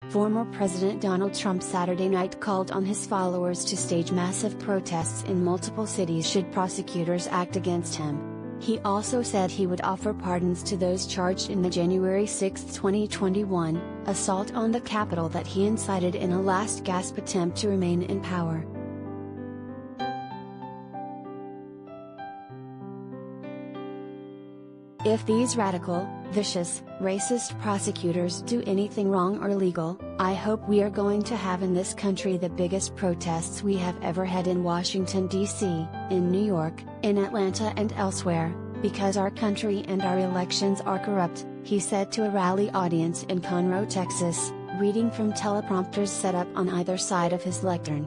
Former President Donald Trump Saturday night called on his followers to stage massive protests in multiple cities should prosecutors act against him. He also said he would offer pardons to those charged in the January 6, 2021, assault on the Capitol that he incited in a last-gasp attempt to remain in power. If these radical, vicious, racist prosecutors do anything wrong or illegal, I hope we are going to have in this country the biggest protests we have ever had in Washington, D.C., in New York, in Atlanta and elsewhere, because our country and our elections are corrupt, he said to a rally audience in Conroe, Texas, reading from teleprompters set up on either side of his lectern.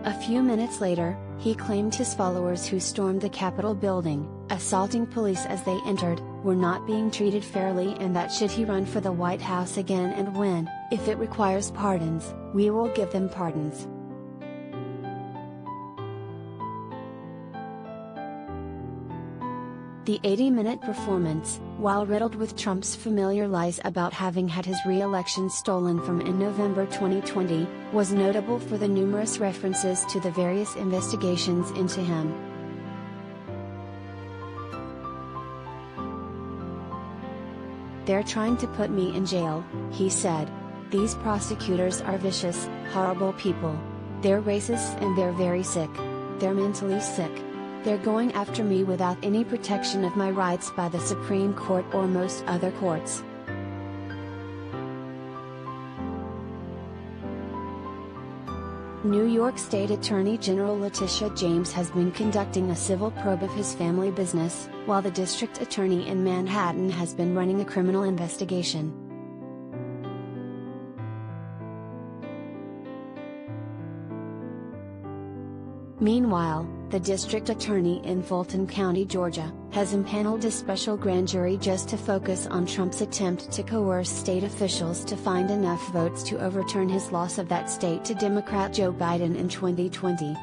A few minutes later, he claimed his followers who stormed the Capitol building, assaulting police as they entered, were not being treated fairly and that should he run for the White House again and win, if it requires pardons, we will give them pardons. The 80-minute performance, while riddled with Trump's familiar lies about having had his re-election stolen from in November 2020, was notable for the numerous references to the various investigations into him. "They're trying to put me in jail," he said. "These prosecutors are vicious, horrible people. They're racist and they're very sick. They're mentally sick. They're going after me without any protection of my rights by the Supreme Court or most other courts." New York State Attorney General Letitia James has been conducting a civil probe of his family business, while the district attorney in Manhattan has been running a criminal investigation. Meanwhile, the district attorney in Fulton County, Georgia, has impaneled a special grand jury just to focus on Trump's attempt to coerce state officials to find enough votes to overturn his loss of that state to Democrat Joe Biden in 2020.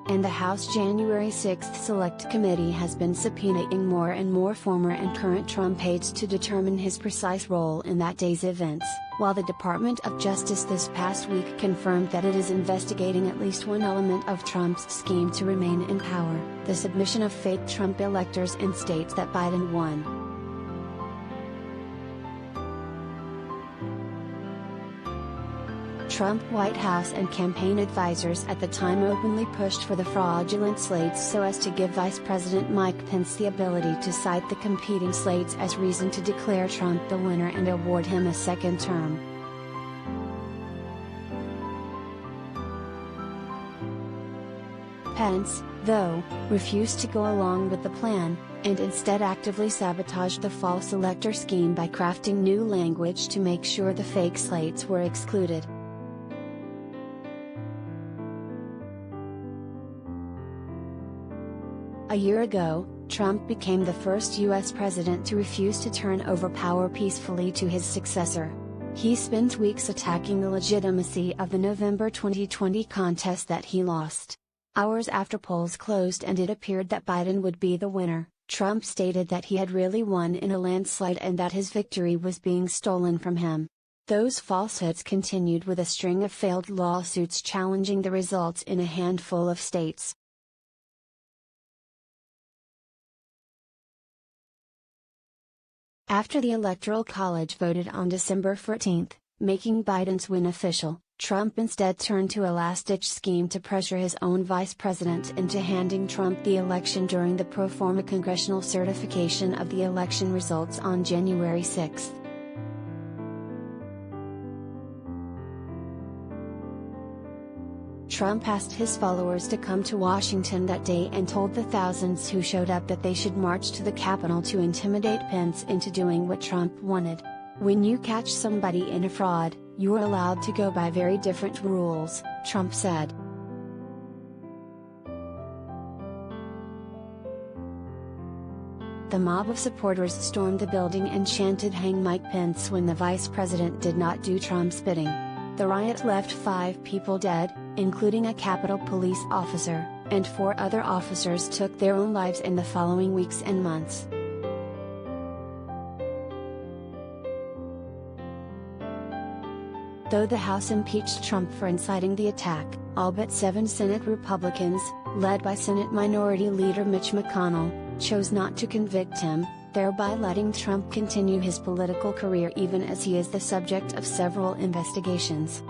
And the House January 6 Select Committee has been subpoenaing more and more former and current Trump aides to determine his precise role in that day's events, while the Department of Justice this past week confirmed that it is investigating at least one element of Trump's scheme to remain in power, the submission of fake Trump electors in states that Biden won. Trump White House and campaign advisors at the time openly pushed for the fraudulent slates so as to give Vice President Mike Pence the ability to cite the competing slates as reason to declare Trump the winner and award him a second term. Pence, though, refused to go along with the plan, and instead actively sabotaged the false elector scheme by crafting new language to make sure the fake slates were excluded. A year ago, Trump became the first U.S. president to refuse to turn over power peacefully to his successor. He spent weeks attacking the legitimacy of the November 2020 contest that he lost. Hours after polls closed and it appeared that Biden would be the winner, Trump stated that he had really won in a landslide and that his victory was being stolen from him. Those falsehoods continued with a string of failed lawsuits challenging the results in a handful of states. After the Electoral College voted on December 14, making Biden's win official, Trump instead turned to a last-ditch scheme to pressure his own vice president into handing Trump the election during the pro forma congressional certification of the election results on January 6. Trump asked his followers to come to Washington that day and told the thousands who showed up that they should march to the Capitol to intimidate Pence into doing what Trump wanted. "When you catch somebody in a fraud, you are allowed to go by very different rules," Trump said. The mob of supporters stormed the building and chanted "Hang Mike Pence" when the vice president did not do Trump's bidding. The riot left 5 people dead, including a Capitol police officer, and 4 other officers took their own lives in the following weeks and months. Though the House impeached Trump for inciting the attack, all but 7 Senate Republicans, led by Senate Minority Leader Mitch McConnell, chose not to convict him, thereby letting Trump continue his political career even as he is the subject of several investigations.